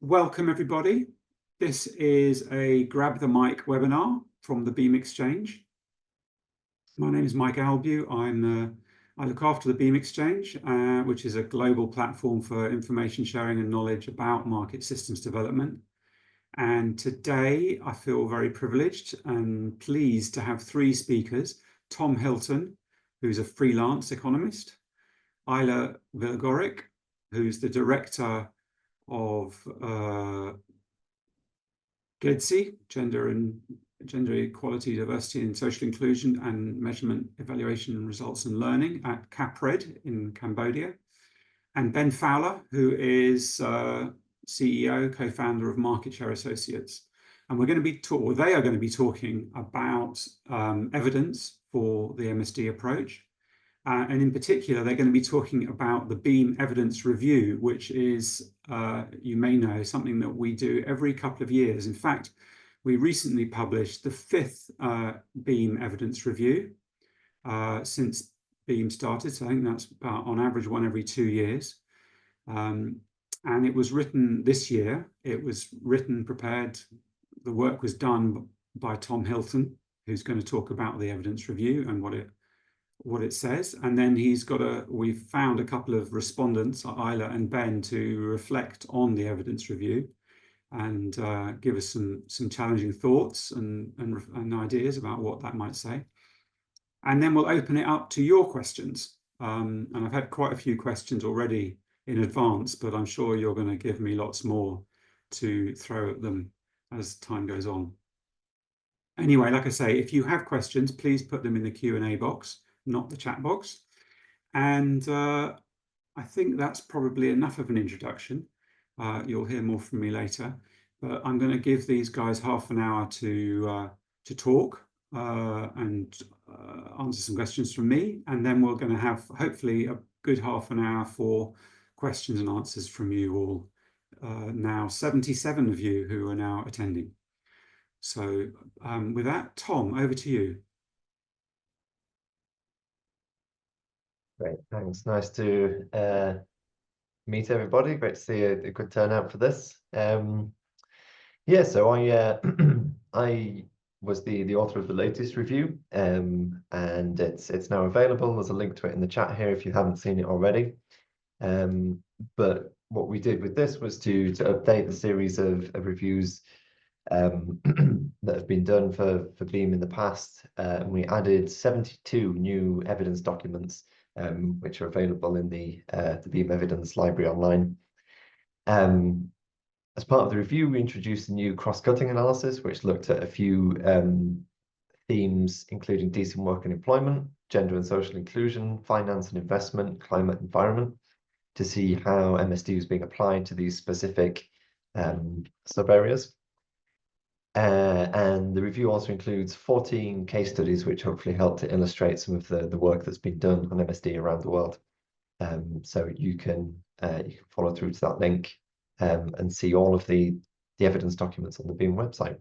Welcome, everybody. This is a Grab the Mic webinar from the Beam Exchange. My name is Mike Albu. I look after the Beam Exchange, which is a global platform for information sharing and knowledge about market systems development. And today I feel very privileged and pleased to have three speakers: Tom Hilton, who's a freelance economist; Ajla Vilogorac, who's the director of GEDSI, Gender Equality, Diversity and Social Inclusion and Measurement, Evaluation and Results and Learning at CAPRED in Cambodia; and Ben Fowler, who is CEO, co-founder of MarketShare Associates. And they are going to be talking about evidence for the MSD approach. And in particular, they're going to be talking about the Beam Evidence Review, which is, you may know, something that we do every couple of years. In fact, we recently published the fifth Beam Evidence Review since Beam started. So I think that's about, on average, one every 2 years. And it was written this year. It was prepared. The work was done by Tom Hilton, who's going to talk about the evidence review and what it says. And then we've found a couple of respondents, Ajla and Ben, to reflect on the evidence review and give us some challenging thoughts and ideas about what that might say. And then we'll open it up to your questions. And I've had quite a few questions already in advance, but I'm sure you're going to give me lots more to throw at them as time goes on. Anyway, like I say, if you have questions, please put them in the Q&A box, not the chat box. And I think that's probably enough of an introduction. You'll hear more from me later, but I'm going to give these guys half an hour to talk and answer some questions from me, and then we're going to have hopefully a good half an hour for questions and answers from you all. Now 77 of you who are now attending. So with that, Tom, over to you. Great, thanks. Nice to meet everybody. Great to see a good turnout for this. Yeah, so I was the author of the latest review, and it's now available. There's a link to it in the chat here if you haven't seen it already. But what we did with this was to update the series of reviews that have been done for Beam in the past. And we added 72 new evidence documents, which are available in the Beam Evidence Library online. As part of the review, we introduced a new cross-cutting analysis, which looked at a few themes, including decent work and employment, gender and social inclusion, finance and investment, climate and environment, to see how MSD is being applied to these specific sub-areas. And the review also includes 14 case studies, which hopefully help to illustrate some of the work that's been done on MSD around the world. So you can follow through to that link and see all of the evidence documents on the Beam website.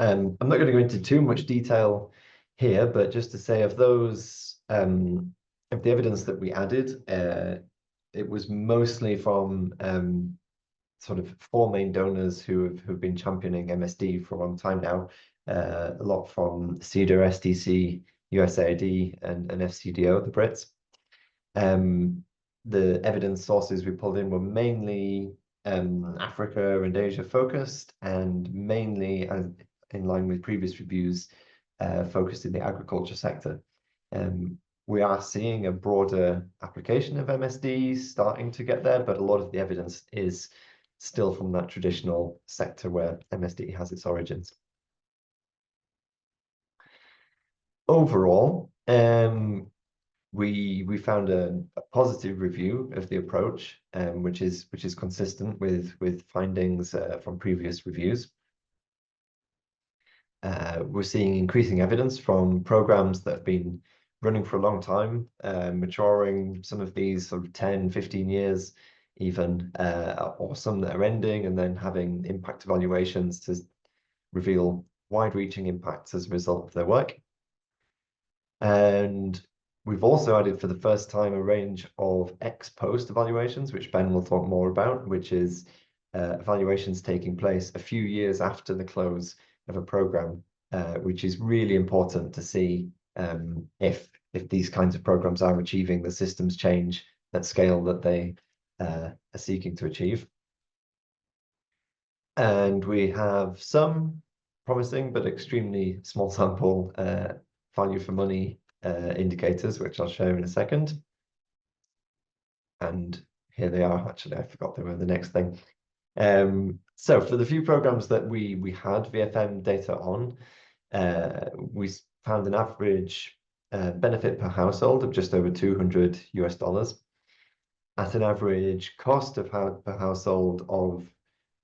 I'm not going to go into too much detail here, but just to say of those, of the evidence that we added, it was mostly from sort of 4 main donors who've been championing MSD for a long time now. A lot from CEDAR, SDC, USAID, and FCDO, the Brits. The evidence sources we pulled in were mainly Africa and Asia focused, and mainly, in line with previous reviews, focused in the agriculture sector. We are seeing a broader application of MSD starting to get there, but a lot of the evidence is still from that traditional sector where MSD has its origins. Overall, we found a positive review of the approach, which is consistent with findings from previous reviews. We're seeing increasing evidence from programs that have been running for a long time, maturing, some of these sort of 10, 15 years even, or some that are ending, and then having impact evaluations to reveal wide-reaching impacts as a result of their work. And we've also added for the first time a range of ex-post evaluations, which Ben will talk more about, which is evaluations taking place a few years after the close of a program, which is really important to see if these kinds of programs are achieving the systems change at scale that they are seeking to achieve. And we have some promising but extremely small sample value for money indicators, which I'll show in a second. And here they are. Actually, I forgot they were the next thing. So for the few programs that we had VFM data on, we found an average benefit per household of just over $200 at an average cost of per household of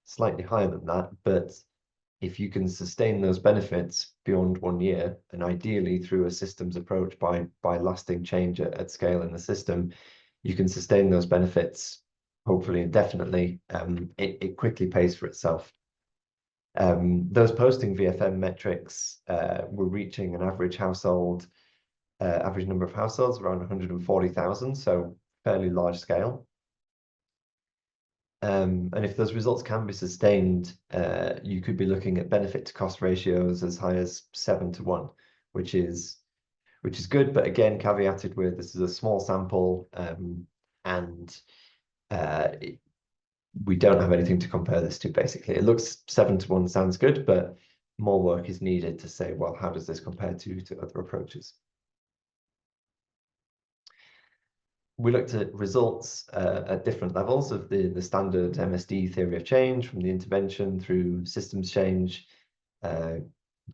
slightly higher than that. But if you can sustain those benefits beyond 1 year, and ideally through a systems approach by lasting change at scale in the system, you can sustain those benefits hopefully indefinitely. It quickly pays for itself. Those posting VFM metrics were reaching an average household, average number of households around 140,000, so fairly large scale. And if those results can be sustained, you could be looking at benefit to cost ratios as high as 7 to 1, which is good, but again, caveated with this is a small sample, and we don't have anything to compare this to, basically. It looks 7 to 1 sounds good, but more work is needed to say, well, how does this compare to other approaches? We looked at results at different levels of the standard MSD theory of change, from the intervention through systems change,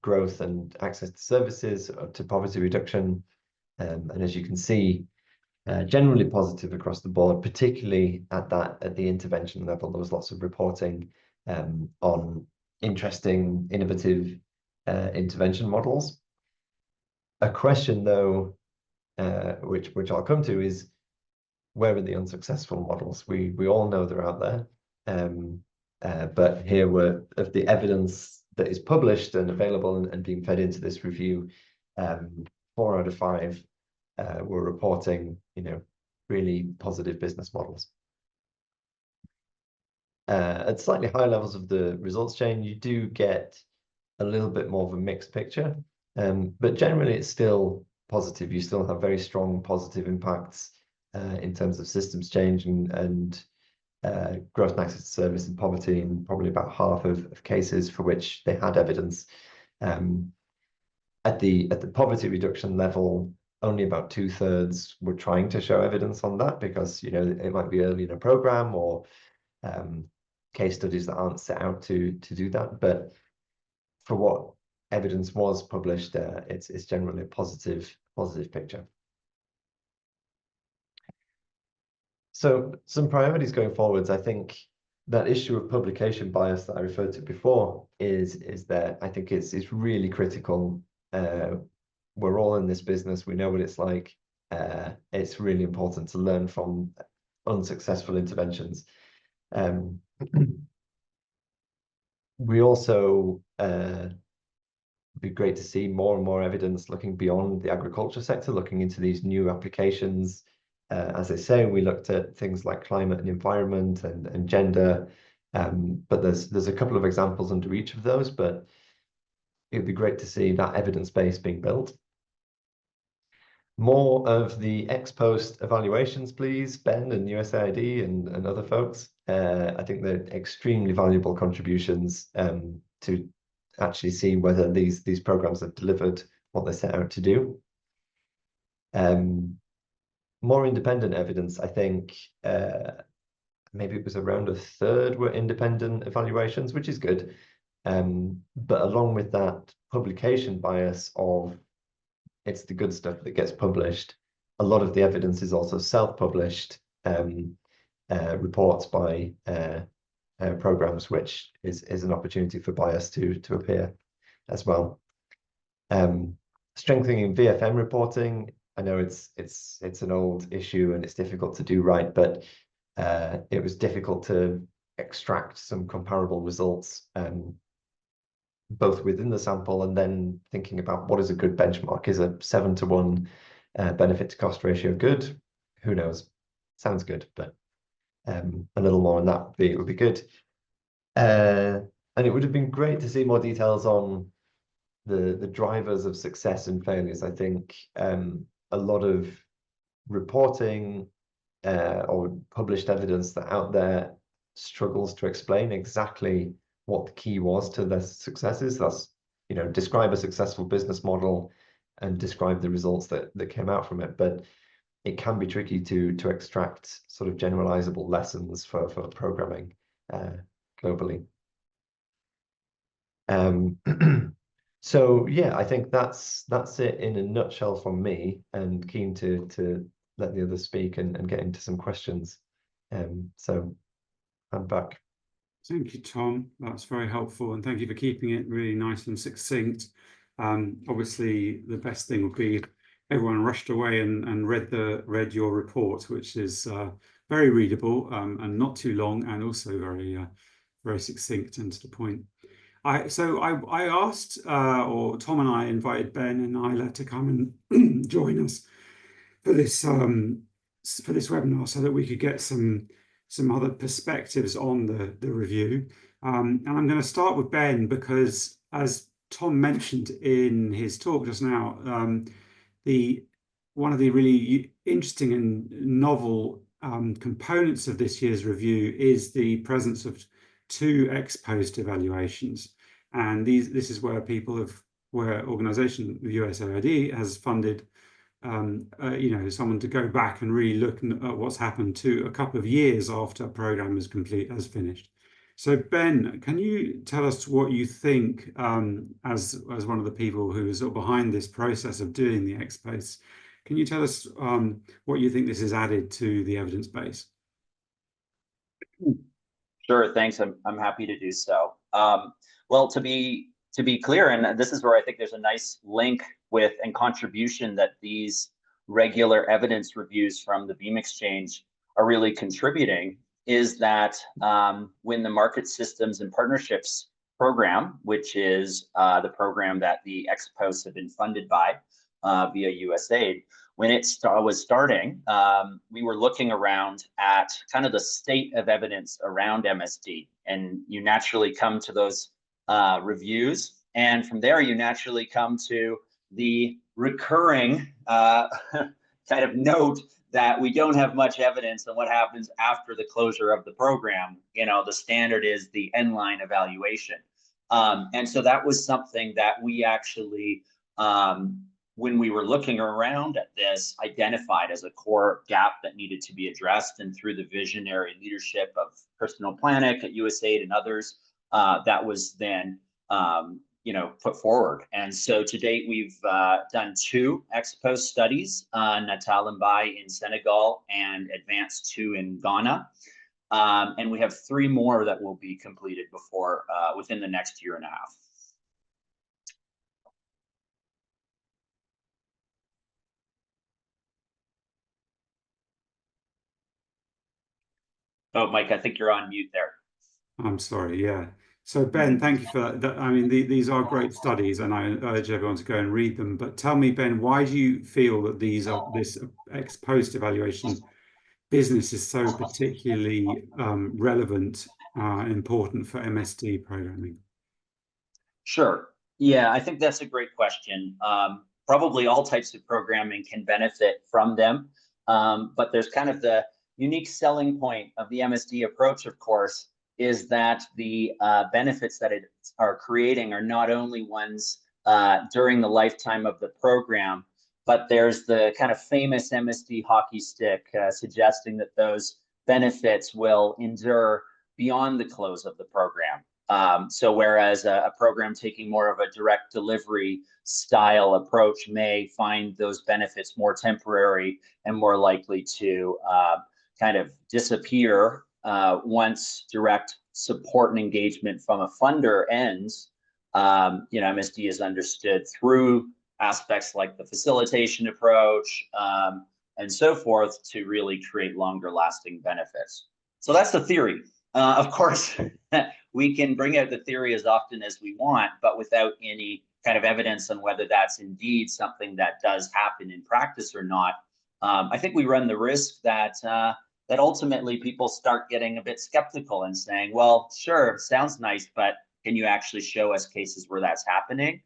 growth and access to services, up to poverty reduction. And as you can see, generally positive across the board, particularly at the intervention level. There was lots of reporting on interesting, innovative intervention models. A question, though, which I'll come to, is where are the unsuccessful models? We all know they're out there, but here were of the evidence that is published and available and being fed into this review. 4 out of 5 were reporting, really positive business models. At slightly higher levels of the results chain, you do get a little bit more of a mixed picture, but generally it's still positive. You still have very strong positive impacts in terms of systems change and growth and access to service and poverty, in probably about half of cases for which they had evidence. At the poverty reduction level, only about 2/3 were trying to show evidence on that, because it might be early in a program, or case studies that aren't set out to do that. But for what evidence was published, it's generally a positive picture. So some priorities going forwards. I think that issue of publication bias that I referred to before is there. I think it's really critical. We're all in this business. We know what it's like. It's really important to learn from unsuccessful interventions. We also be great to see more and more evidence looking beyond the agriculture sector, looking into these new applications. As I say, we looked at things like climate and environment and gender, but there's a couple of examples under each of those, but it'd be great to see that evidence base being built. More of the ex-post evaluations, please, Ben and USAID and other folks. I think they're extremely valuable contributions to actually see whether these programs have delivered what they set out to do. More independent evidence, I think, maybe it was around 1/3 were independent evaluations, which is good. But along with that publication bias of it's the good stuff that gets published, a lot of the evidence is also self-published reports by programs, which is an opportunity for bias to appear as well. Strengthening VFM reporting. I know it's an old issue and it's difficult to do right, but it was difficult to extract some comparable results, both within the sample and then thinking about what is a good benchmark. Is a 7 to 1 benefit to cost ratio good? Who knows? Sounds good, but a little more on that would be good. And it would have been great to see more details on the drivers of success and failures. I think a lot of reporting or published evidence that out there struggles to explain exactly what the key was to their successes. That's, describe a successful business model and describe the results that came out from it. But it can be tricky to extract sort of generalizable lessons for programming globally. So yeah, I think that's it in a nutshell from me, and keen to let the others speak and get into some questions. So I'm back. Thank you, Tom. That's very helpful, and thank you for keeping it really nice and succinct. Obviously, the best thing would be if everyone rushed away and read your report, which is very readable and not too long, and also very succinct and to the point. I asked, or Tom and I invited Ben and Ajla to come and join us for this webinar, so that we could get some other perspectives on the review. And I'm going to start with Ben, because as Tom mentioned in his talk just now, one of the really interesting and novel components of this year's review is the presence of 2 ex-post evaluations. And this is where organization, the USAID, has funded someone to go back and really look at what's happened to a couple of years after a program is finished. So Ben, can you tell us what you think, as one of the people who is behind this process of doing the ex-post? Can you tell us what you think this has added to the evidence base? Sure, thanks. I'm happy to do so. Well, to be clear, and this is where I think there's a nice link with and contribution that these regular evidence reviews from the Beam Exchange are really contributing, is that when the Market Systems and Partnerships program, which is the program that the ex-posts have been funded by via USAID, when it was starting, we were looking around at kind of the state of evidence around MSD, and you naturally come to those reviews, and from there you naturally come to the recurring kind of note that we don't have much evidence on what happens after the closure of the program. The standard is the end line evaluation, and so that was something that we actually, when we were looking around at this, identified as a core gap that needed to be addressed. And through the visionary leadership of Kristen O'Planek at USAID and others, that was then put forward. And so to date, we've done 2 ex-post studies, Natal and Bai in Senegal and Advanced 2 in Ghana. And we have 3 more that will be completed within the next year and a half. Oh, Mike, I think you're on mute there. I'm sorry, yeah. So Ben, thank you for that. I mean, these are great studies, and I urge everyone to go and read them. But tell me, Ben, why do you feel that this ex-post evaluation business is so particularly relevant and important for MSD programming? Sure. Yeah, I think that's a great question. Probably all types of programming can benefit from them, but there's kind of the unique selling point of the MSD approach, of course, is that the benefits that it are creating are not only ones during the lifetime of the program, but there's the kind of famous MSD hockey stick suggesting that those benefits will endure beyond the close of the program. So whereas a program taking more of a direct delivery style approach may find those benefits more temporary and more likely to kind of disappear once direct support and engagement from a funder ends, MSD is understood through aspects like the facilitation approach and so forth to really create longer lasting benefits. So that's the theory. Of course, we can bring out the theory as often as we want, but without any kind of evidence on whether that's indeed something that does happen in practice or not. I think we run the risk that that ultimately people start getting a bit skeptical and saying, well, sure, sounds nice, but can you actually show us cases where that's happening?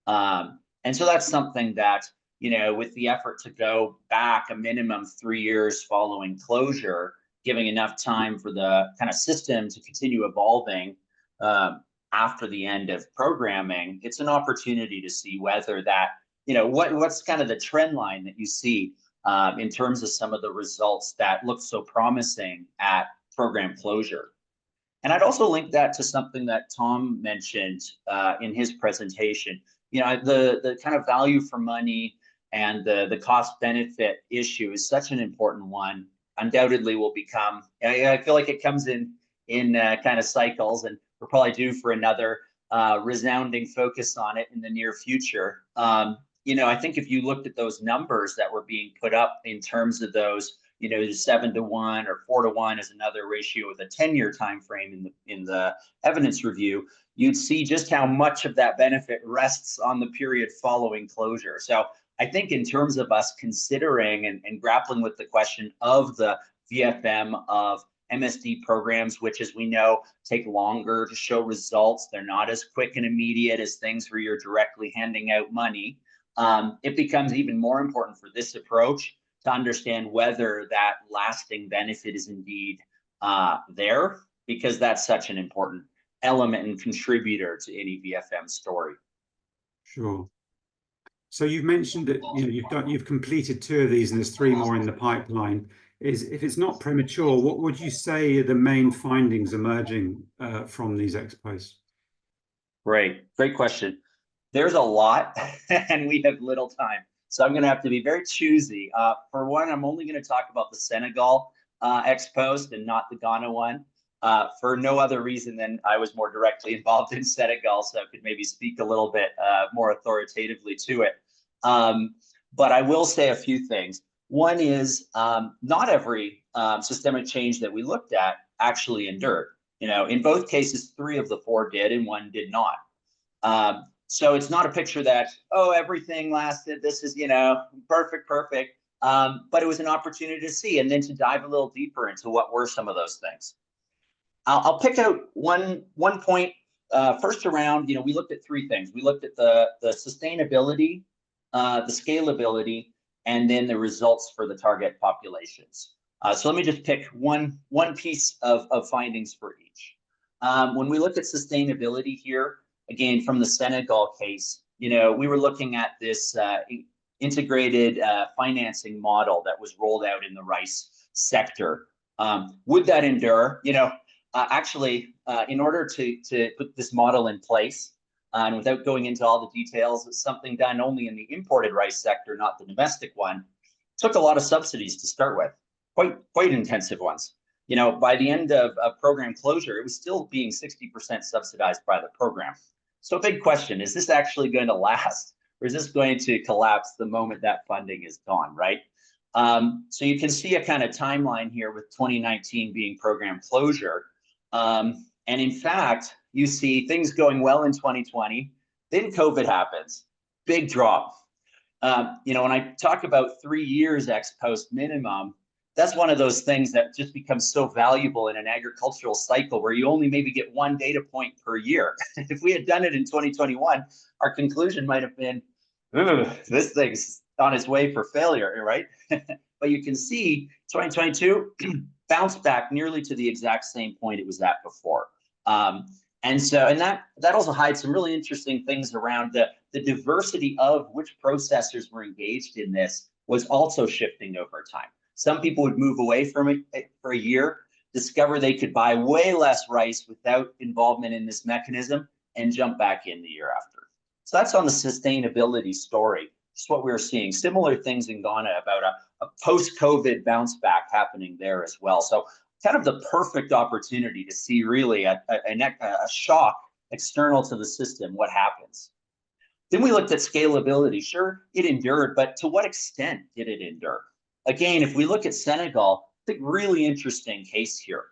And so that's something that, with the effort to go back a minimum 3 years following closure, giving enough time for the kind of system to continue evolving after the end of programming, it's an opportunity to see whether that, what's kind of the trend line that you see in terms of some of the results that look so promising at program closure. And I'd also link that to something that Tom mentioned in his presentation. The kind of value for money and the cost benefit issue is such an important one. Undoubtedly will become, I feel like it comes in kind of cycles, and we're probably due for another resounding focus on it in the near future. I think if you looked at those numbers that were being put up in terms of those, 7-to-1 or 4-to-1 is another ratio with a 10-year time frame in the evidence review, you'd see just how much of that benefit rests on the period following closure. So I think in terms of us considering and grappling with the question of the VFM of MSD programs, which, as we know, take longer to show results, they're not as quick and immediate as things where you're directly handing out money. It becomes even more important for this approach to understand whether that lasting benefit is indeed there, because that's such an important element and contributor to any VFM story. Sure. So you've mentioned that you've completed 2 of these, and there's 3 more in the pipeline. If it's not premature, what would you say are the main findings emerging from these ex posts? Great question. There's a lot, and we have little time. So I'm going to have to be very choosy. For one, I'm only going to talk about the Senegal ex post and not the Ghana one, for no other reason than I was more directly involved in Senegal, so I could maybe speak a little bit more authoritatively to it. But I will say a few things. One is not every systemic change that we looked at actually endured. In both cases, 3 of the 4 did and 1 did not. So it's not a picture that, everything lasted, this is, perfect. But it was an opportunity to see and then to dive a little deeper into what were some of those things. I'll pick out one point first around, we looked at 3 things. We looked at the sustainability, the scalability, and then the results for the target populations. So let me just pick one piece of findings for each. When we look at sustainability here, again, from the Senegal case, we were looking at this integrated financing model that was rolled out in the rice sector. Would that endure? Actually, in order to put this model in place, and without going into all the details, it's something done only in the imported rice sector, not the domestic one, took a lot of subsidies to start with, quite intensive ones. By the end of program closure, it was still being 60% subsidized by the program. So big question, is this actually going to last, or is this going to collapse the moment that funding is gone, right? So you can see a kind of timeline here with 2019 being program closure. And in fact, you see things going well in 2020, then COVID happens, big drop. When I talk about 3 years ex post minimum, that's one of those things that just becomes so valuable in an agricultural cycle where you only maybe get 1 data point per year. If we had done it in 2021, our conclusion might have been, this thing's on its way for failure, right? But you can see 2022 bounced back nearly to the exact same point it was at before. And that also hides some really interesting things around the diversity of which processors were engaged in this was also shifting over time. Some people would move away from it for a year, discover they could buy way less rice without involvement in this mechanism, and jump back in the year after. So that's on the sustainability story. Just what we were seeing. Similar things in Ghana about a post-COVID bounce back happening there as well. So kind of the perfect opportunity to see really a shock external to the system, what happens. Then we looked at scalability. Sure, it endured, but to what extent did it endure? Again, if we look at Senegal, I think really interesting case here.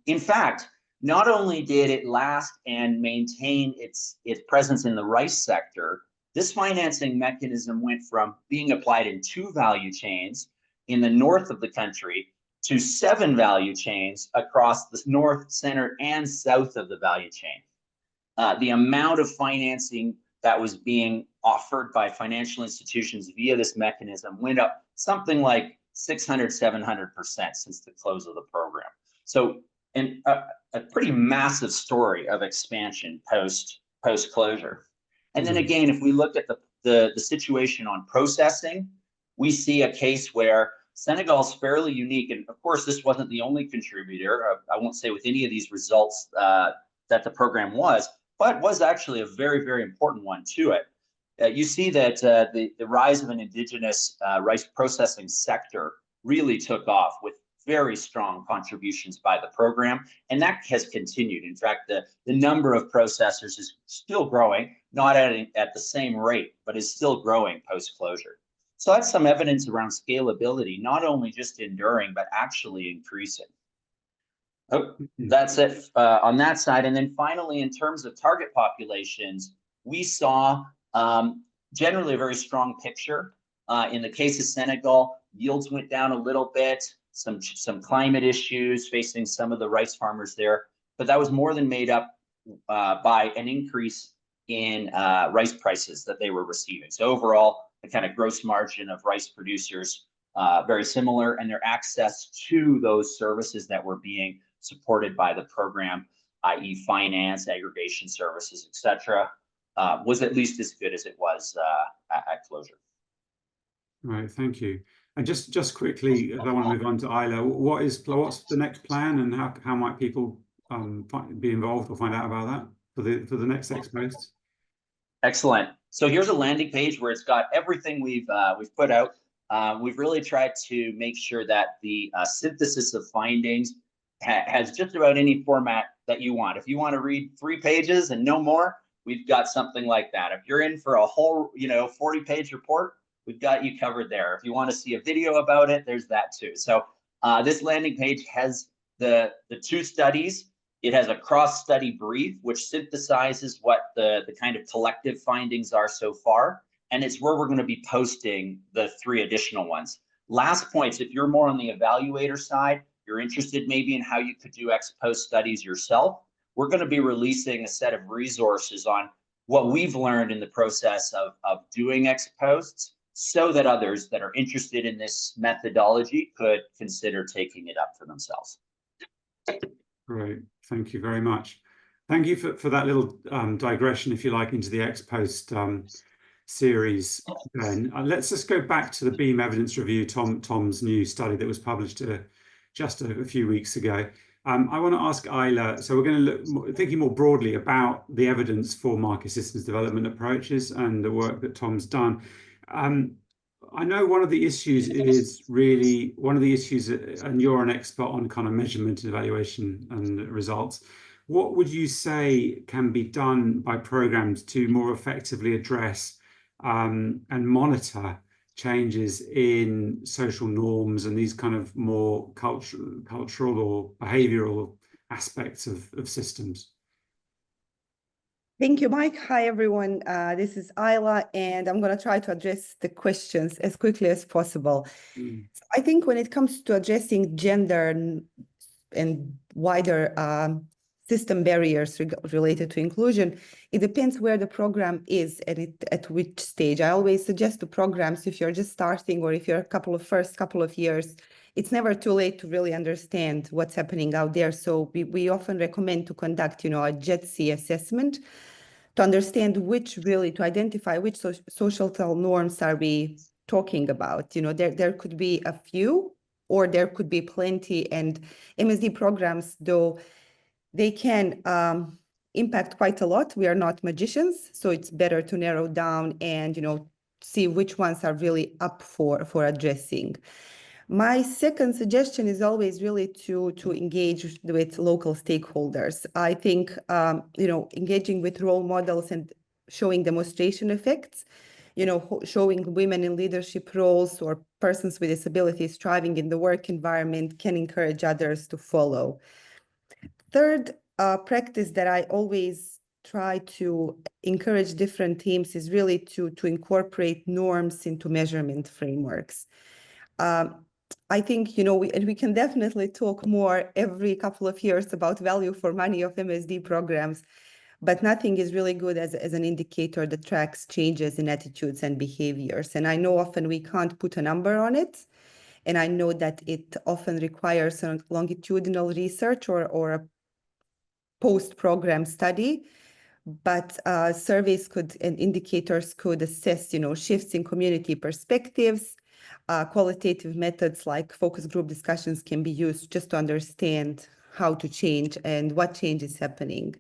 In fact, not only did it last and maintain its presence in the rice sector, this financing mechanism went from being applied in 2 value chains in the north of the country to 7 value chains across the north, center, and south of the value chain. The amount of financing that was being offered by financial institutions via this mechanism went up something like 600, 700% since the close of the program. So, and a pretty massive story of expansion post closure. And then again, if we look at the situation on processing, we see a case where Senegal's fairly unique. And of course, this wasn't the only contributor. I won't say with any of these results that the program was, but was actually a very, very important one to it. You see that the rise of an indigenous rice processing sector really took off with very strong contributions by the program, and that has continued. In fact, the number of processors is still growing, not at the same rate, but is still growing post-closure. So that's some evidence around scalability, not only just enduring, but actually increasing. Oh, that's it on that side. And then finally, in terms of target populations, we saw generally a very strong picture. In the case of Senegal, yields went down a little bit, some climate issues facing some of the rice farmers there, but that was more than made up by an increase in rice prices that they were receiving. So overall, the kind of gross margin of rice producers very similar, and their access to those services that were being supported by the program, i.e. finance, aggregation services, etc., was at least as good as it was at closure. Right, thank you. And just quickly, I want to move on to Ajla. What's the next plan, and how might people be involved or find out about that for the next Ex Post? Excellent. So here's a landing page where it's got everything we've put out. We've really tried to make sure that the synthesis of findings has just about any format that you want. If you want to read 3 pages and no more, we've got something like that. If you're in for a whole, 40-page report, we've got you covered there. If you want to see a video about it, there's that too. So this landing page has the 2 studies. It has a cross-study brief, which synthesizes what the kind of collective findings are so far. And it's where we're going to be posting the 3 additional ones. Last points, if you're more on the evaluator side, you're interested maybe in how you could do ex post studies yourself, we're going to be releasing a set of resources on what we've learned in the process of doing ex posts, so that others that are interested in this methodology could consider taking it up for themselves. Great, thank you very much. Thank you for that little digression, if you like, into the Ex Post series. Then let's just go back to the Beam Evidence Review, Tom's new study that was published just a few weeks ago. I want to ask Ajla, so we're going to look thinking more broadly about the evidence for market systems development approaches and the work that Tom's done. I know one of the issues, and you're an expert on kind of measurement and evaluation and results. What would you say can be done by programs to more effectively address and monitor changes in social norms and these kind of more cultural or behavioral aspects of systems? Thank you, Mike. Hi, everyone. This is Ajla, and I'm going to try to address the questions as quickly as possible. So I think when it comes to addressing gender and wider system barriers related to inclusion, it depends where the program is and at which stage. I always suggest to programs, if you're just starting or if you're first couple of years, it's never too late to really understand what's happening out there. So we often recommend to conduct, a GEDSI assessment to understand to identify which social norms are we talking about. There could be a few, or there could be plenty, and MSD programs, though they can impact quite a lot. We are not magicians, so it's better to narrow down and, see which ones are really up for addressing. My second suggestion is always really to engage with local stakeholders. I think, engaging with role models and showing demonstration effects, showing women in leadership roles or persons with disabilities thriving in the work environment can encourage others to follow. Third practice that I always try to encourage different teams is really to incorporate norms into measurement frameworks. I think, you know, we can definitely talk more every couple of years about value for money of MSD programs, but nothing is really good as an indicator that tracks changes in attitudes and behaviors. And I know often we can't put a number on it. And I know that it often requires a longitudinal research or a post-program study, but surveys could and indicators could assess, you know, shifts in community perspectives. Qualitative methods like focus group discussions can be used just to understand how to change and what change is happening.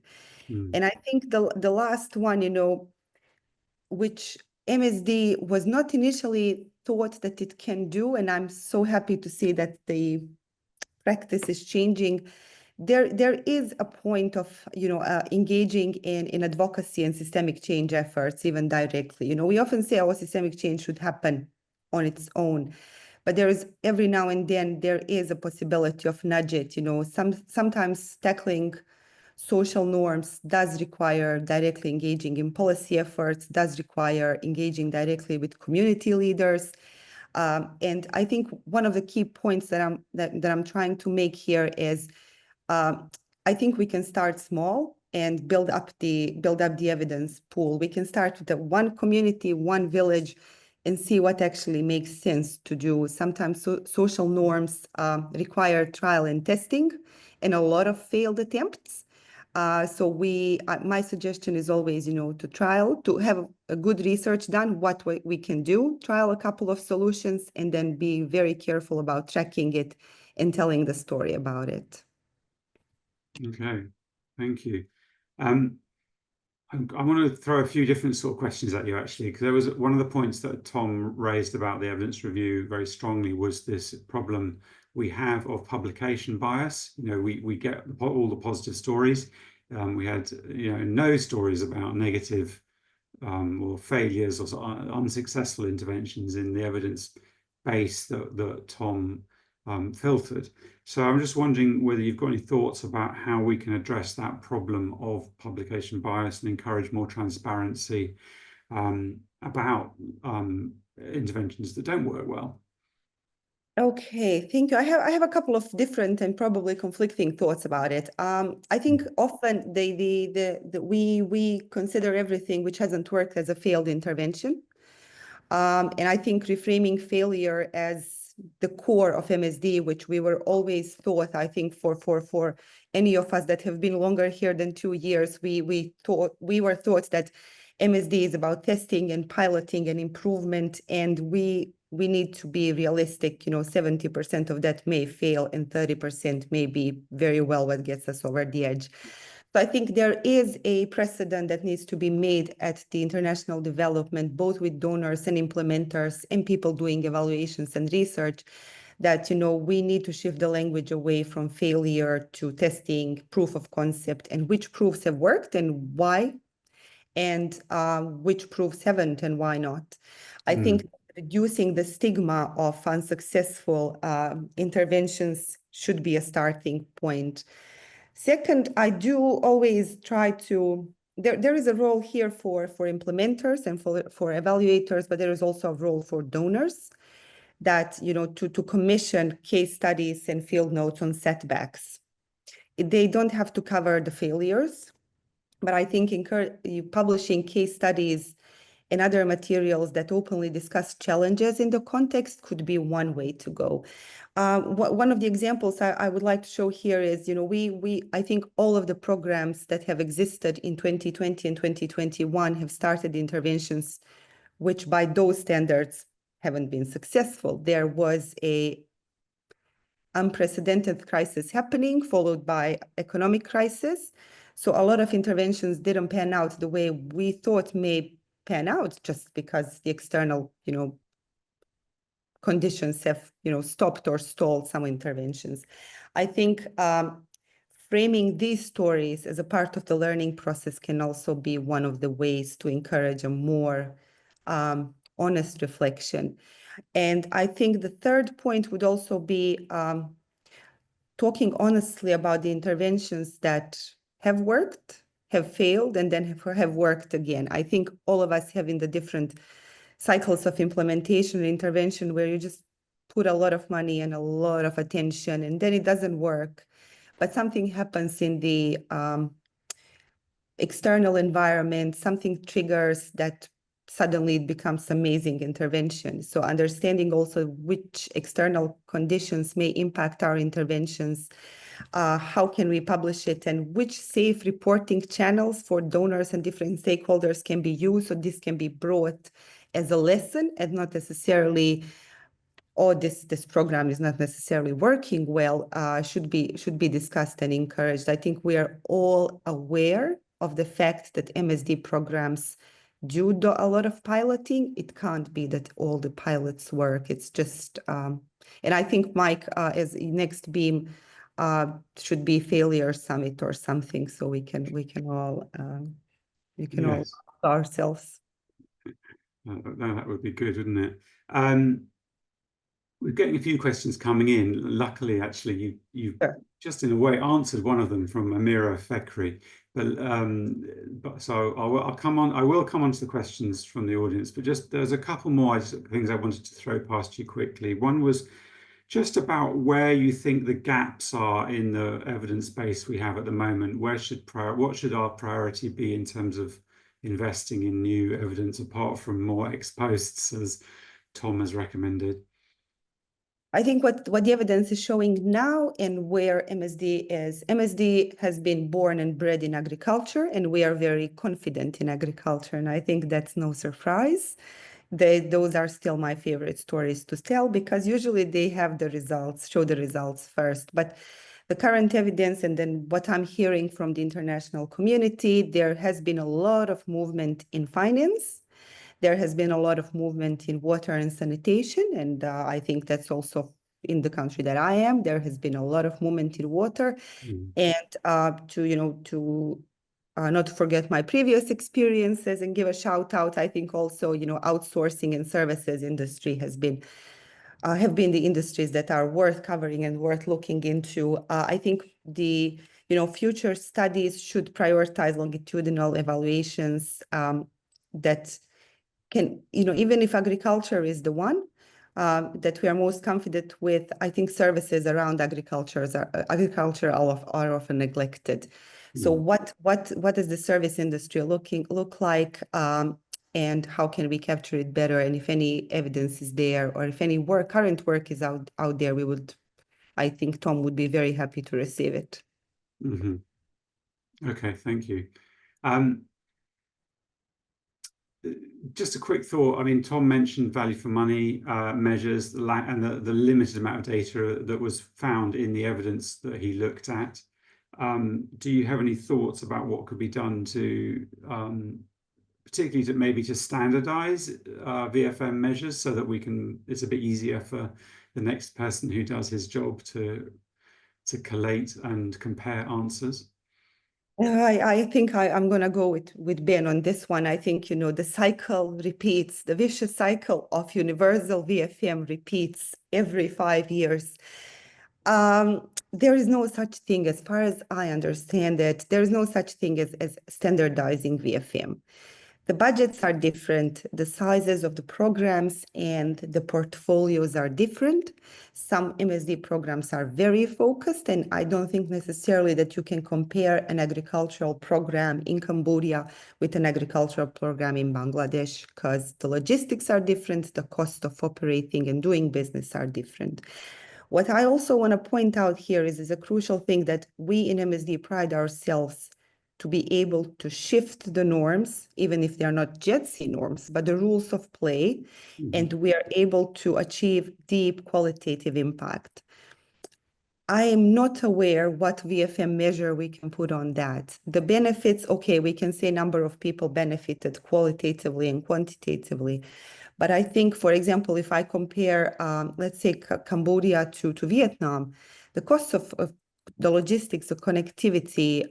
And I think the last one, you know, which MSD was not initially thought that it can do, and I'm so happy to see that the practice is changing. There is a point of, you know, engaging in advocacy and systemic change efforts, even directly. You know, we often say our systemic change should happen on its own, but there is every now and then there is a possibility of nudge it. You know, sometimes tackling social norms does require directly engaging in policy efforts, does require engaging directly with community leaders. And I think one of the key points that I'm trying to make here is I think we can start small and build up the evidence pool. We can start with the one community, one village, and see what actually makes sense to do. Sometimes social norms require trial and testing and a lot of failed attempts. So my suggestion is always, you know, to have a good research done, what we can do, trial a couple of solutions, and then be very careful about tracking it and telling the story about it. Okay, thank you. I want to throw a few different sort of questions at you, actually, because there was one of the points that Tom raised about the evidence review very strongly was this problem we have of publication bias. You know, we get all the positive stories. We had, you know, no stories about negative or failures or unsuccessful interventions in the evidence base that Tom filtered. So I'm just wondering whether you've got any thoughts about how we can address that problem of publication bias and encourage more transparency about interventions that don't work well. Okay, thank you. I have a couple of different and probably conflicting thoughts about it. I think often we consider everything which hasn't worked as a failed intervention. And I think reframing failure as the core of MSD, which we were always taught, I think for any of us that have been longer here than 2 years, we were taught that MSD is about testing and piloting and improvement, and we need to be realistic. You know, 70% of that may fail and 30% may be very well what gets us over the edge. So I think there is a precedent that needs to be made at the international development, both with donors and implementers and people doing evaluations and research, that, you know, we need to shift the language away from failure to testing, proof of concept, and which proofs have worked and why, and which proofs haven't and why not. I think reducing the stigma of unsuccessful interventions should be a starting point. Second, I do always try to, there is a role here for implementers and for evaluators, but there is also a role for donors that, you know, to commission case studies and field notes on setbacks. They don't have to cover the failures, but I think publishing case studies and other materials that openly discuss challenges in the context could be one way to go. One of the examples I would like to show here is, you know, I think all of the programs that have existed in 2020 and 2021 have started interventions which by those standards haven't been successful. There was a unprecedented crisis happening, followed by economic crisis. So a lot of interventions didn't pan out the way we thought may pan out, just because the external, you know, conditions have, you know, stopped or stalled some interventions. I think framing these stories as a part of the learning process can also be one of the ways to encourage a more honest reflection. And I think the third point would also be talking honestly about the interventions that have worked, have failed, and then have worked again. I think all of us have in the different cycles of implementation and intervention where you just put a lot of money and a lot of attention, and then it doesn't work. But something happens in the external environment, something triggers that suddenly it becomes amazing intervention. So understanding also which external conditions may impact our interventions, how can we publish it, and which safe reporting channels for donors and different stakeholders can be used, so this can be brought as a lesson and not necessarily, oh, this program is not necessarily working well, should be discussed and encouraged. I think we are all aware of the fact that MSD programs do a lot of piloting. It can't be that all the pilots work. It's just, and I think Mike, as next beam, should be failure summit or something, so we can all Yes. ourselves. That would be good, wouldn't it? We're getting a few questions coming in. Luckily, actually, you Sure. just in a way answered one of them from Amira Fekri. But so I will come on to the questions from the audience. But just there's a couple more things I wanted to throw past you quickly. One was just about where you think the gaps are in the evidence base we have at the moment. What should our priority be in terms of investing in new evidence, apart from more ex posts, as Tom has recommended? I think what the evidence is showing now and where MSD is. MSD has been born and bred in agriculture, and we are very confident in agriculture. And I think that's no surprise. Those are still my favorite stories to tell, because usually they have the results, show the results first. But the current evidence and then what I'm hearing from the international community, there has been a lot of movement in finance. There has been a lot of movement in water and sanitation, and I think that's also in the country that I am. There has been a lot of movement in water, and to not to forget my previous experiences and give a shout out. I think also outsourcing and services industry have been the industries that are worth covering and worth looking into. I think the future studies should prioritize longitudinal evaluations that can, even if agriculture is the one that we are most confident with, I think services around agriculture are often neglected. So what does the service industry look like, and how can we capture it better? And if any evidence is there, or if any current work is out there, I think Tom would be very happy to receive it. Okay, thank you. Just a quick thought. I mean, Tom mentioned value for money measures and the limited amount of data that was found in the evidence that he looked at. Do you have any thoughts about what could be done to, particularly to standardize VFM measures, so that it's a bit easier for the next person who does his job to collate and compare answers? I think I'm going to go with Ben on this one. I think, the cycle repeats, the vicious cycle of universal VFM repeats every 5 years. There is no such thing, as far as I understand it, there is no such thing as standardizing VFM. The budgets are different, the sizes of the programs and the portfolios are different. Some MSD programs are very focused, and I don't think necessarily that you can compare an agricultural program in Cambodia with an agricultural program in Bangladesh, because the logistics are different, the cost of operating and doing business are different. What I also want to point out here is a crucial thing, that we in MSD pride ourselves to be able to shift the norms, even if they're not GEDSI norms, but the rules of play, and we are able to achieve deep qualitative impact. I am not aware what VFM measure we can put on that. The benefits, okay, we can say number of people benefited qualitatively and quantitatively. But I think, for example, if I compare, let's say, Cambodia to Vietnam, the cost of the logistics, the connectivity,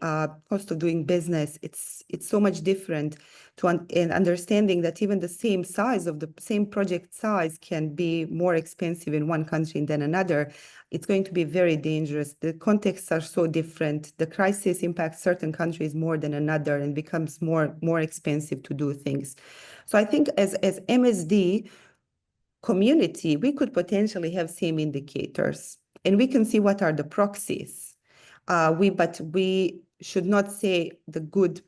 cost of doing business, it's so much different and understanding that even the same size of the same project size can be more expensive in one country than another. It's going to be very dangerous. The contexts are so different. The crisis impacts certain countries more than another and becomes more expensive to do things. So I think as MSD, community, we could potentially have same indicators, and we can see what are the proxies. But we should not say the good,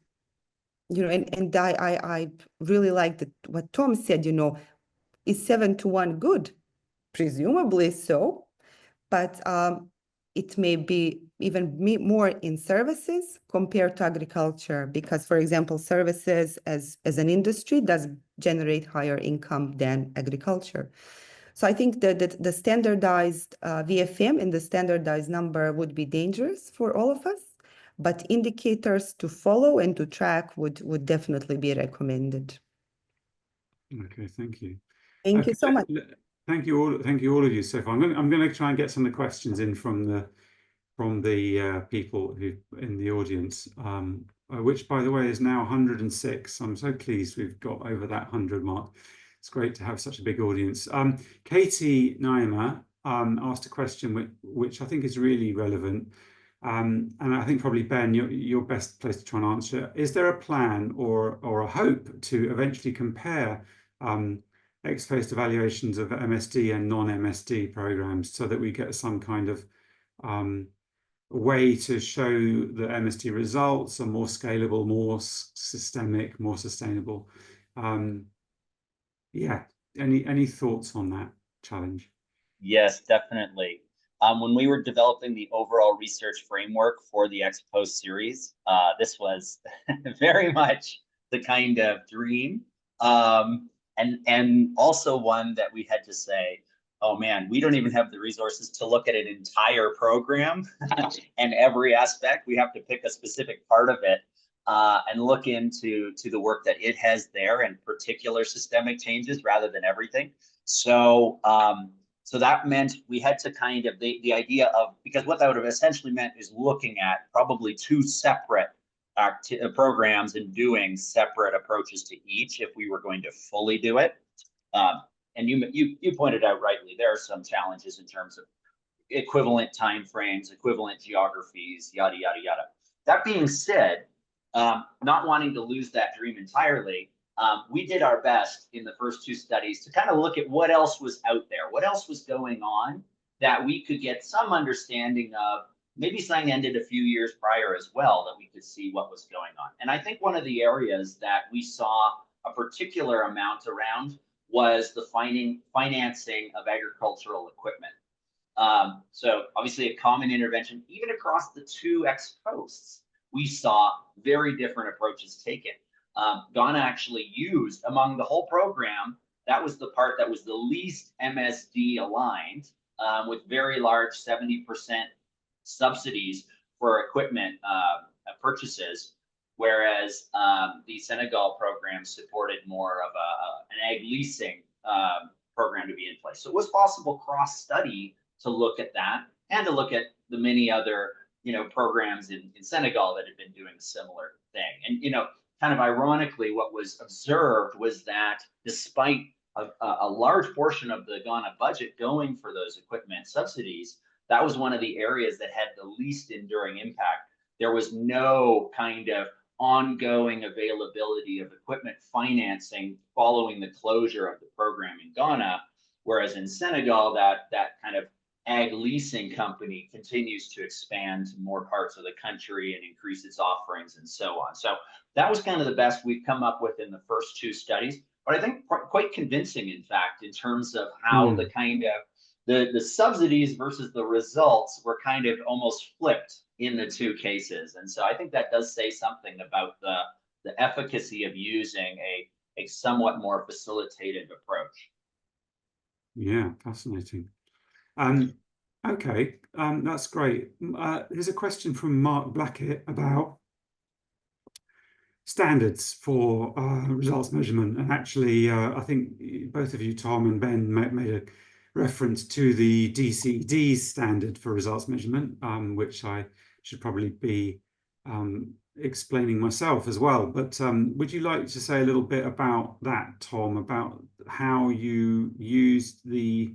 and I really like what Tom said, is 7-1 good? Presumably so, but it may be even more in services compared to agriculture, because, for example, services as an industry does generate higher income than agriculture. So I think that the standardized VFM and the standardized number would be dangerous for all of us, but indicators to follow and to track would definitely be recommended. Okay, thank you. Thank you so much. Thank you all of you so far. I'm going to try and get some of the questions in from the people who in the audience, which, by the way, is now 106. I'm so pleased we've got over that 100 mark. It's great to have such a big audience. Katie Naima asked a question which I think is really relevant, and I think probably Ben, you're best placed to try and answer. Is there a plan or a hope to eventually compare ex-post evaluations of MSD and non-MSD programs so that we get some kind of way to show that MSD results are more scalable, more systemic, more sustainable? Yeah, any thoughts on that challenge? Yes, definitely. When we were developing the overall research framework for the ex-post series, this was very much the kind of dream. And also one that we had to say, oh man, we don't even have the resources to look at an entire program and every aspect. We have to pick a specific part of it and look into the work that it has there and particular systemic changes rather than everything. So so that meant we had to kind of, the idea of, because what that would have essentially meant is looking at probably two separate programs and doing separate approaches to each if we were going to fully do it. And you pointed out rightly, there are some challenges in terms of equivalent timeframes, equivalent geographies, yada, yada, yada. That being said, not wanting to lose that dream entirely, we did our best in the first two studies to kind of look at what else was out there, what else was going on that we could get some understanding of. Maybe something ended a few years prior as well that we could see what was going on. And I think one of the areas that we saw a particular amount around was the financing of agricultural equipment. So obviously a common intervention, even across the two ex-posts, we saw very different approaches taken. Ghana actually used, among the whole program, that was the part that was the least MSD aligned, with very large 70% subsidies for equipment purchases, whereas the Senegal program supported more of an ag leasing program to be in place. So it was possible cross-study to look at that and to look at the many other programs in Senegal that had been doing a similar thing. And kind of ironically, what was observed was that despite a large portion of the Ghana budget going for those equipment subsidies, that was one of the areas that had the least enduring impact. There was no kind of ongoing availability of equipment financing following the closure of the program in Ghana, whereas in Senegal, that kind of ag leasing company continues to expand to more parts of the country and increase its offerings and so on. So that was kind of the best we've come up with in the first two studies, but I think quite convincing, in fact, in terms of how the kind of the subsidies versus the results were kind of almost flipped in the two cases. And so I think that does say something about the efficacy of using a somewhat more facilitated approach. Yeah, fascinating. Okay, that's great. Here's a question from Mark Blackett about standards for results measurement. And actually, I think both of you, Tom and Ben, made a reference to the DCD standard for results measurement, which I should probably be explaining myself as well. But would you like to say a little bit about that, Tom, about how you used the,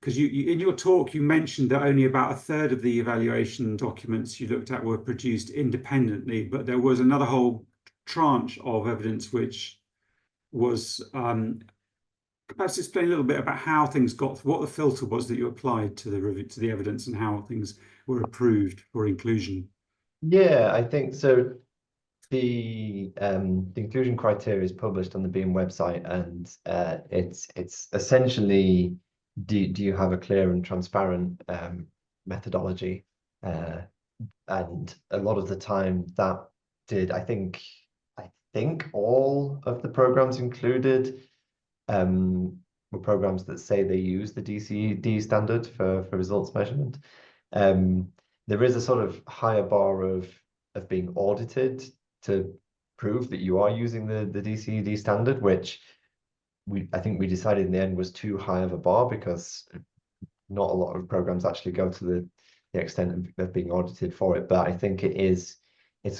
because you in your talk, you mentioned that only about a third of the evaluation documents you looked at were produced independently, but there was another whole tranche of evidence which was perhaps explain a little bit about how things got, what the filter was that you applied to the review, to the evidence, and how things were approved for inclusion? Yeah, I think so. The inclusion criteria is published on the Beam website, and it's essentially, do you have a clear and transparent methodology? And a lot of the time that did, I think all of the programs included were programs that say they use the DCD standard for results measurement. There is a sort of higher bar of being audited to prove that you are using the DCD standard, which I think we decided in the end was too high of a bar, because not a lot of programs actually go to the extent of being audited for it. But I think it's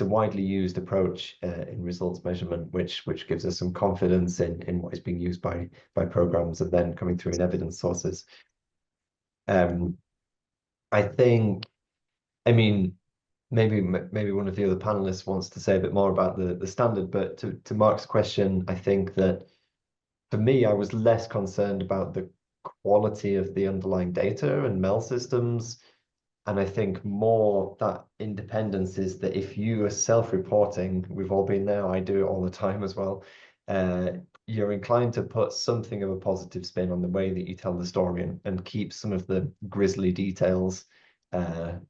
a widely used approach in results measurement, which gives us some confidence in what is being used by programs and then coming through in evidence sources. I think, I mean, maybe one of the other panelists wants to say a bit more about the standard, but to Mark's question, I think that for me, I was less concerned about the quality of the underlying data and MERL systems. And I think more that independence is that if you are self-reporting, we've all been there, I do it all the time as well, you're inclined to put something of a positive spin on the way that you tell the story, and keep some of the grisly details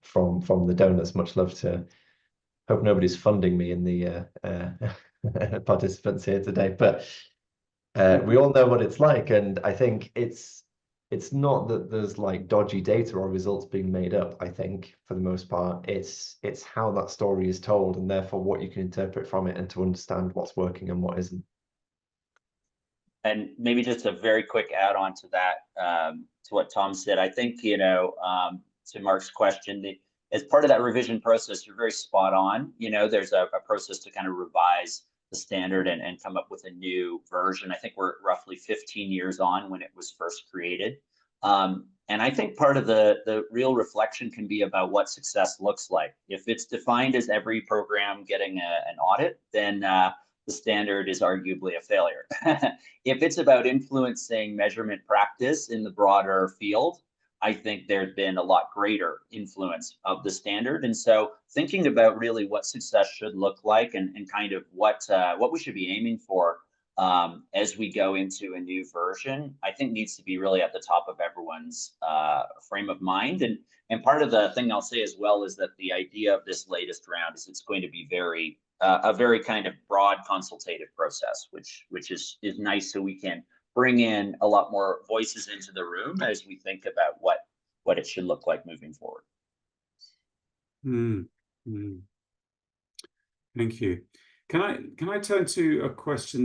from the donors. Much love to, hope nobody's funding me in the participants here today, but we all know what it's like. And I think it's not that there's like dodgy data or results being made up. I think for the most part, it's how that story is told, and therefore what you can interpret from it, and to understand what's working and what isn't. And maybe just a very quick add on to that, to what Tom said. I think, to Mark's question, as part of that revision process, you're very spot on. There's a process to kind of revise the standard and come up with a new version. I think we're roughly 15 years on when it was first created. And I think part of the real reflection can be about what success looks like. If it's defined as every program getting an audit, then the standard is arguably a failure. If it's about influencing measurement practice in the broader field, I think there's been a lot greater influence of the standard. And so thinking about really what success should look like, and kind of what we should be aiming for as we go into a new version, I think needs to be really at the top of everyone's frame of mind. And part of the thing I'll say as well is that the idea of this latest round is it's going to be a very kind of broad consultative process, which is nice, so we can bring in a lot more voices into the room as we think about what it should look like moving forward. Thank you. Can I turn to a question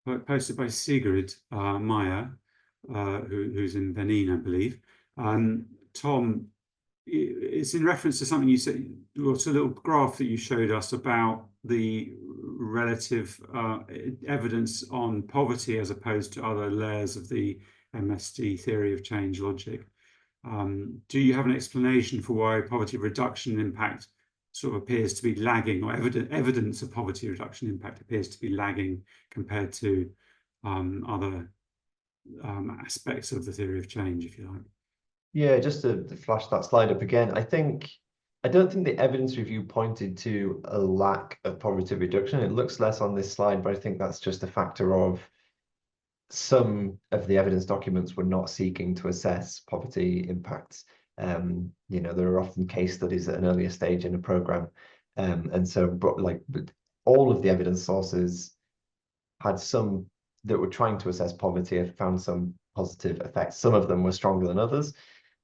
that posted by Sigrid Meyer, who's in Benin, I believe. Tom, it's in reference to something you said. It's a little graph that you showed us about the relative evidence on poverty as opposed to other layers of the MSD theory of change logic. Do you have an explanation for why poverty reduction impact sort of appears to be lagging, or evidence of poverty reduction impact appears to be lagging compared to other aspects of the theory of change, if you like? Yeah, just to flash that slide up again, I don't think the evidence review pointed to a lack of poverty reduction. It looks less on this slide, but I think that's just a factor of some of the evidence documents were not seeking to assess poverty impacts. There are often case studies at an earlier stage in a program, and so but all of the evidence sources had some that were trying to assess poverty and found some positive effects. Some of them were stronger than others.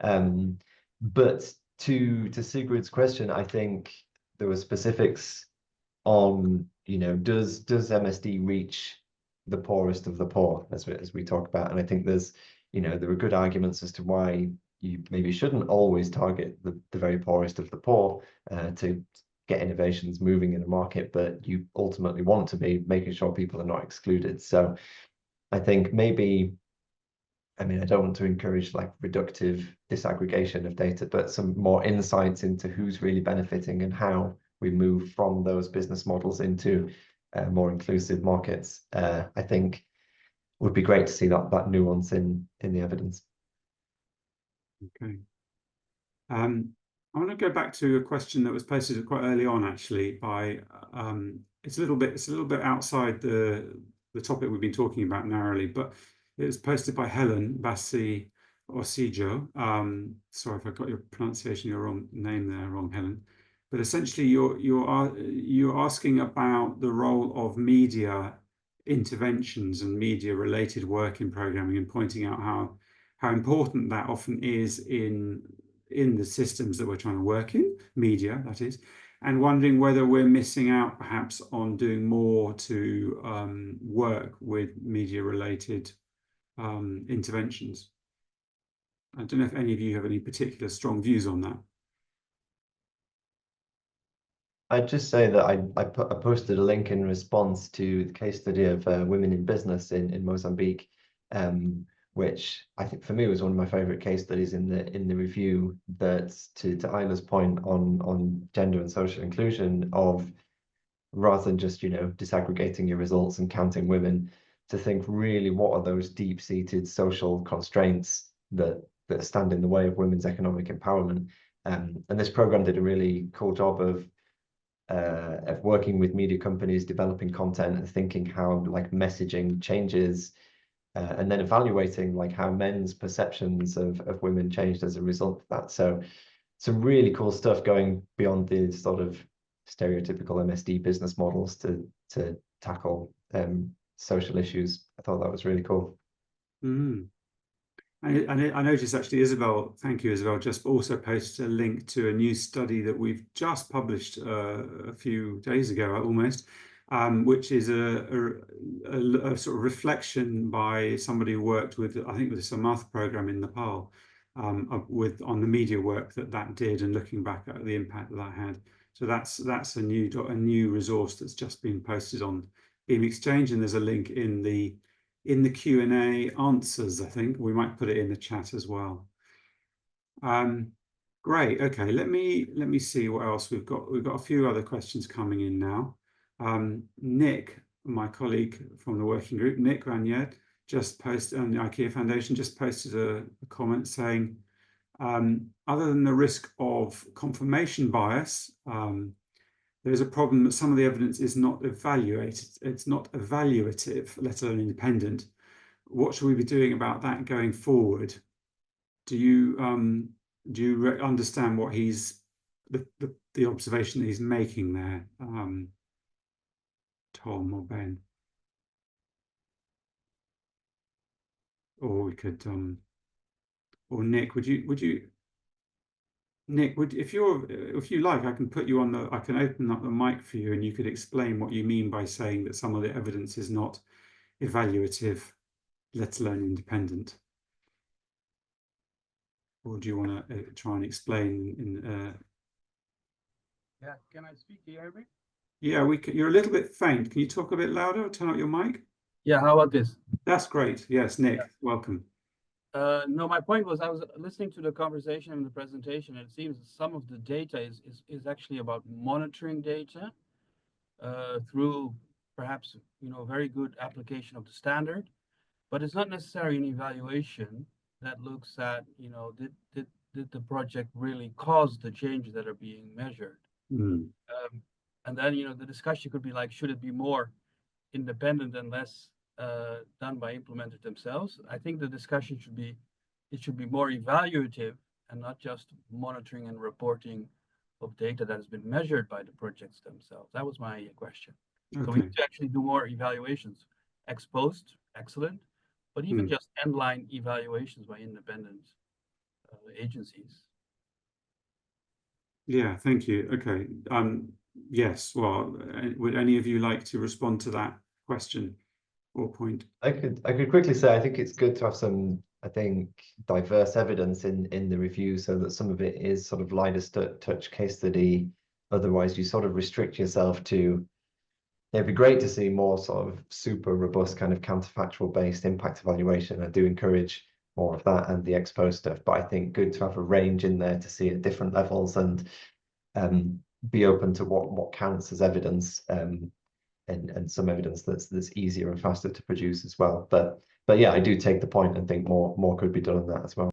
But to Sigrid's question, I think there were specifics on, does MSD reach the poorest of the poor, as we talk about? And I think there's, there are good arguments as to why you maybe shouldn't always target the very poorest of the poor to get innovations moving in the market, but you ultimately want to be making sure people are not excluded. So I think maybe, I don't want to encourage reductive disaggregation of data, but some more insights into who's really benefiting and how we move from those business models into more inclusive markets. I think would be great to see that nuance in the evidence. Okay. I want to go back to a question that was posted quite early on, actually, by it's a little bit outside the topic we've been talking about narrowly, but it was posted by Helen Bassi Osijo. Sorry if I got your pronunciation, your wrong name there, wrong, Helen. But essentially, you're asking about the role of media interventions and media-related work in programming, and pointing out how important that often is in the systems that we're trying to work in, media, that is, and wondering whether we're missing out perhaps on doing more to work with media-related interventions. I don't know if any of you have any particular strong views on that. I'd just say that I posted a link in response to the case study of women in business in Mozambique, which I think for me was one of my favorite case studies in the review. That to Ajla's point on gender and social inclusion, of rather than just disaggregating your results and counting women, to think really what are those deep-seated social constraints that stand in the way of women's economic empowerment. And this program did a really cool job of working with media companies, developing content, and thinking how messaging changes, and then evaluating how men's perceptions of women changed as a result of that. So some really cool stuff going beyond the sort of stereotypical MSD business models to tackle social issues. I thought that was really cool. I noticed actually Isabel, thank you Isabel, just also posted a link to a new study that we've just published a few days ago almost, which is a sort of reflection by somebody who worked with, I think, with the Samath program in Nepal, on the media work that did, and looking back at the impact that had. So that's a new resource that's just been posted on Beam Exchange, and there's a link in the Q&A answers. I think we might put it in the chat as well. Great. Okay, let me see what else we've got. We've got a few other questions coming in now. Nick, my colleague from the working group, Nick Ranier, just posted on the IKEA Foundation, just posted a comment saying, other than the risk of confirmation bias, there's a problem that some of the evidence is not evaluated. It's not evaluative, let alone independent. What should we be doing about that going forward? Do you understand what the observation that he's making there, Tom or Ben? Or we could, or Nick, Nick, if you like, I can put you on I can open up the mic for you, and you could explain what you mean by saying that some of the evidence is not evaluative, let alone independent. Or do you want to try and explain Yeah, can I speak? Can you hear me? Yeah, you're a little bit faint. Can you talk a bit louder or turn up your mic? Yeah, how about this? That's great. Yes, Nick, welcome. No, my point was I was listening to the conversation and the presentation, and it seems some of the data is actually about monitoring data through perhaps very good application of the standard, but it's not necessarily an evaluation that looks at did the project really cause the changes that are being measured. And then the discussion could be like, should it be more independent and less done by implementers themselves? I think the discussion should be, it should be more evaluative and not just monitoring and reporting of data that has been measured by the projects themselves. That was my question. Okay. So we need to actually do more evaluations. Ex post, excellent, but even just end-line evaluations by independent agencies. Yeah, thank you. Okay. Yes, well, would any of you like to respond to that question or point? I could quickly say I think it's good to have some, I think, diverse evidence in the review, so that some of it is sort of lightest touch case study. Otherwise, you sort of restrict yourself to. It'd be great to see more sort of super robust kind of counterfactual based impact evaluation. I do encourage more of that and the ex post stuff, but I think good to have a range in there to see at different levels and be open to what counts as evidence. and some evidence that's easier and faster to produce as well. But yeah, I do take the point and think more could be done on that as well.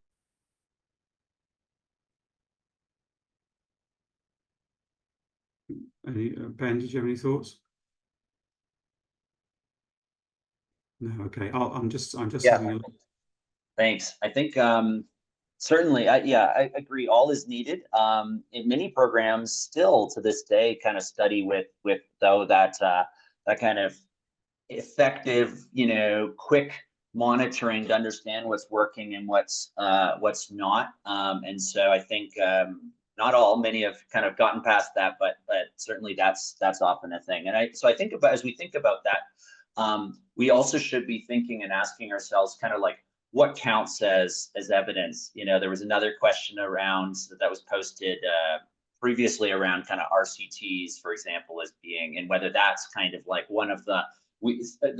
Ben, did you have any thoughts? No, okay. I'm just having a look. Thanks. I think certainly, I agree. All is needed. In many programs, still to this day, kind of study with though that kind of effective, quick monitoring to understand what's working and what's not. And so I think not all, many have kind of gotten past that, but certainly that's often a thing. And so I think about, as we think about that, we also should be thinking and asking ourselves kind of like, what counts as evidence? There was another question around that was posted previously around kind of RCTs, for example, as being, and whether that's kind of like one of the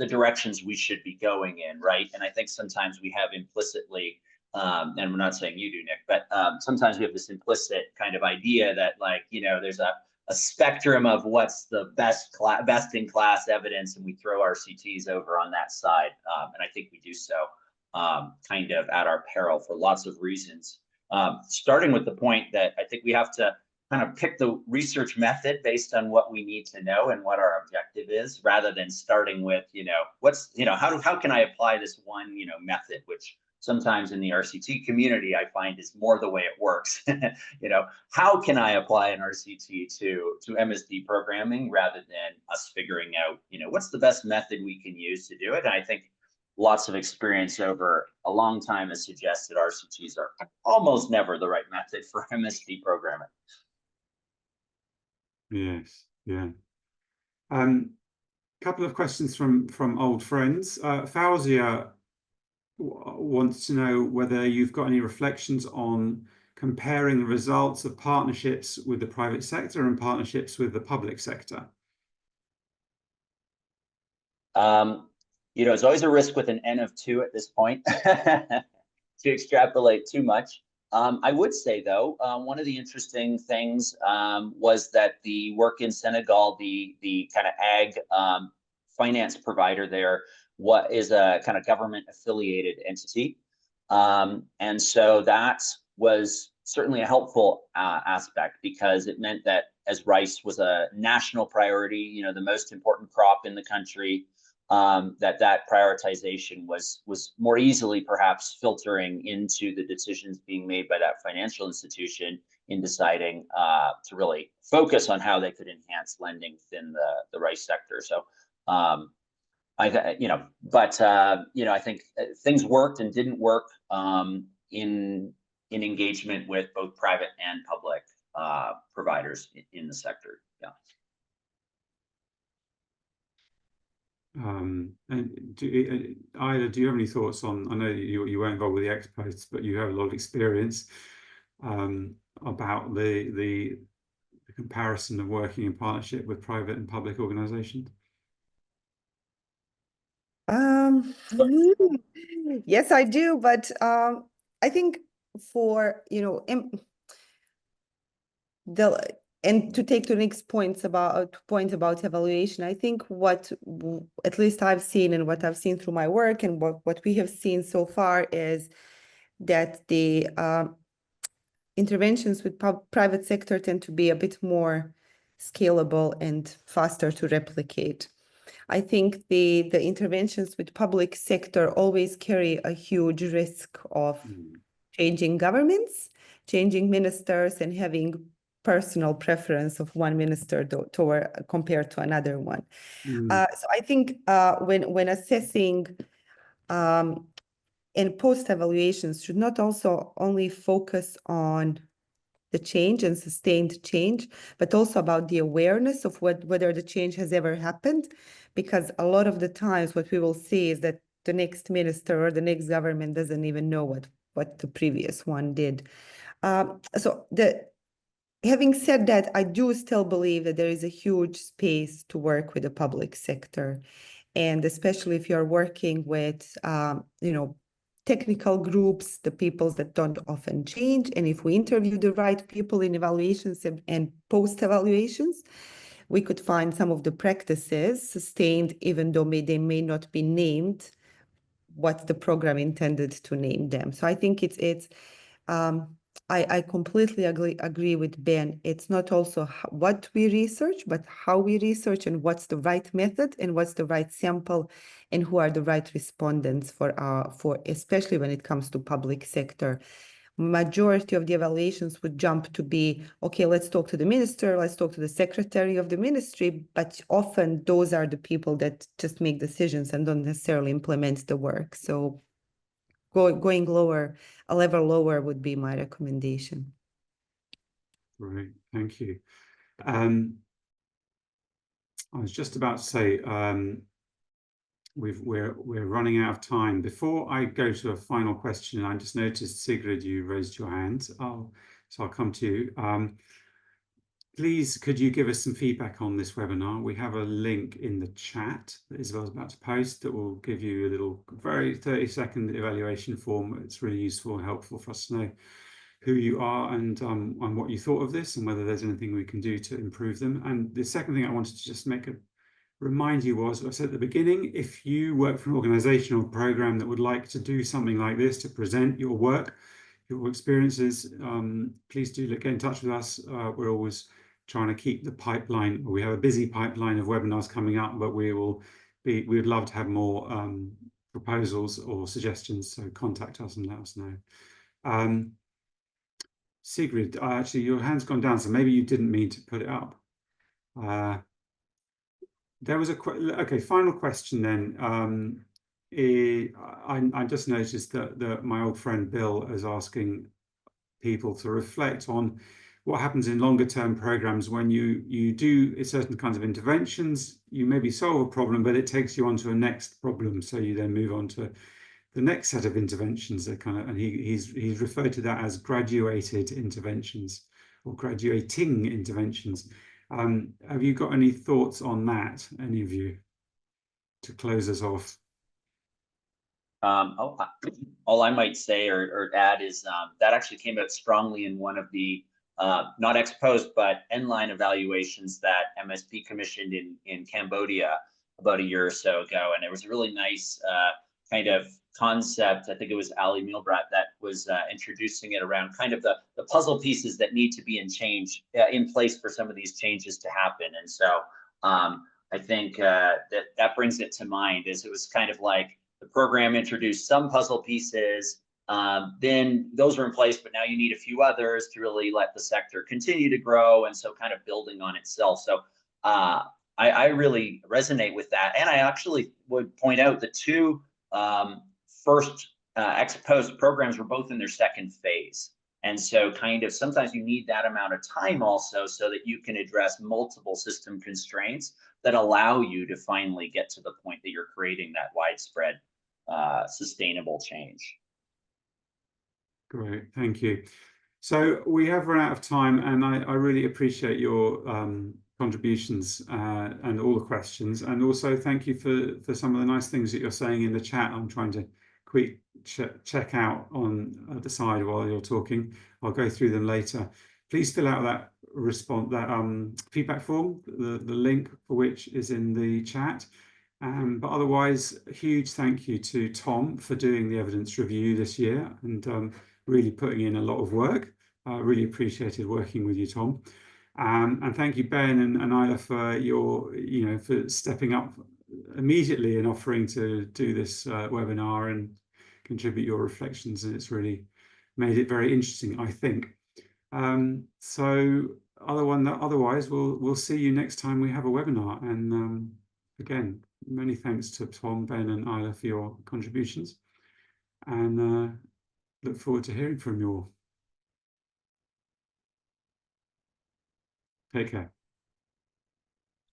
directions we should be going in, right? And I think sometimes we have implicitly, and we're not saying you do, Nick, but sometimes we have this implicit kind of idea that like, there's a spectrum of what's the best in class evidence, and we throw RCTs over on that side. And I think we do so kind of at our peril for lots of reasons. Starting with the point that I think we have to kind of pick the research method based on what we need to know and what our objective is, rather than starting with, how can I apply this one, method, which sometimes in the RCT community, I find is more the way it works. How can I apply an RCT to MSD programming, rather than us figuring out, what's the best method we can use to do it? And I think lots of experience over a long time has suggested RCTs are almost never the right method for MSD programming. Yes, yeah. Couple of questions from old friends. Fauzia wants to know whether you've got any reflections on comparing the results of partnerships with the private sector and partnerships with the public sector. It's always a risk with an N of 2 at this point to extrapolate too much. I would say, though, one of the interesting things was that the work in Senegal, the kind of ag finance provider there, is a kind of government affiliated entity. And so that was certainly a helpful aspect, because it meant that as rice was a national priority, the most important crop in the country, that prioritization was more easily perhaps filtering into the decisions being made by that financial institution in deciding to really focus on how they could enhance lending within the rice sector. So I think things worked and didn't work in engagement with both private and public providers in the sector. Yeah. And Ajla, do you have any thoughts on? I know you were involved with the ex posts, but you have a lot of experience about the comparison of working in partnership with private and public organisations. Yes, I do, but I think for and to take to the next point about evaluation, I think what at least I've seen and what I've seen through my work and what we have seen so far is that the interventions with private sector tend to be a bit more scalable and faster to replicate. I think the interventions with public sector always carry a huge risk of changing governments, changing ministers, and having personal preference of one minister compared to another one. So I think when assessing and post evaluations should not also only focus on the change and sustained change, but also about the awareness of whether the change has ever happened, because a lot of the times what we will see is that the next minister or the next government doesn't even know what the previous one did. Having said that, I do still believe that there is a huge space to work with the public sector, and especially if you're working with, technical groups, the people that don't often change, and if we interview the right people in evaluations and post evaluations, we could find some of the practices sustained, even though they may not be named what the program intended to name them. So I think I completely agree with Ben. It's not also what we research, but how we research and what's the right method and what's the right sample and who are the right respondents for especially when it comes to public sector. Majority of the evaluations would jump to be, okay, let's talk to the minister, let's talk to the secretary of the ministry, but often those are the people that just make decisions and don't necessarily implement the work. So going lower, a level lower would be my recommendation. Great, thank you. I was just about to say, we're running out of time. Before I go to a final question, I just noticed, Sigrid, you raised your hand. So I'll come to you. Please, could you give us some feedback on this webinar? We have a link in the chat that Isabel's about to post that will give you a little, very 30-second evaluation form. It's really useful and helpful for us to know who you are and what you thought of this and whether there's anything we can do to improve them. And the second thing I wanted to just remind you was, I said at the beginning, if you work for an organization or program that would like to do something like this to present your work, your experiences, please do get in touch with us. We're always trying to keep the pipeline. We have a busy pipeline of webinars coming up, but we'd love to have more proposals or suggestions, so contact us and let us know. Sigrid, actually your hand's gone down, so maybe you didn't mean to put it up. There was okay, final question then. I just noticed that my old friend Bill is asking people to reflect on what happens in longer term programs when you do certain kinds of interventions. You maybe solve a problem, but it takes you on to a next problem. So you then move on to the next set of interventions, and he's referred to that as graduated interventions or graduating interventions. Have you got any thoughts on that, any of you, to close us off? All I might say or add is that actually came out strongly in one of the not ex post but end-line evaluations that MSD commissioned in Cambodia about a year or so ago, and it was a really nice kind of concept. I think it was Ali Milbrat that was introducing it around kind of the puzzle pieces that need to be in place for some of these changes to happen. And so I think that brings it to mind, is it was kind of like the program introduced some puzzle pieces, then those are in place, but now you need a few others to really let the sector continue to grow, and so kind of building on itself. So I really resonate with that, and I actually would point out the two first ex post programs were both in their second phase. And so kind of sometimes you need that amount of time also so that you can address multiple system constraints that allow you to finally get to the point that you're creating that widespread sustainable change. Great, thank you. So we have run out of time, and I really appreciate your contributions and all the questions, and also thank you for some of the nice things that you're saying in the chat. I'm trying to quick check out on the side while you're talking. I'll go through them later. Please fill out that feedback form, the link for which is in the chat. But otherwise, a huge thank you to Tom for doing the evidence review this year and really putting in a lot of work. Really appreciated working with you, Tom. And thank you, Ben and Ajla, for for stepping up immediately and offering to do this webinar and contribute your reflections. And it's really made it very interesting, I think. So otherwise, we'll see you next time we have a webinar. And again, many thanks to Tom, Ben, and Ajla for your contributions. And look forward to hearing from you all. Take care.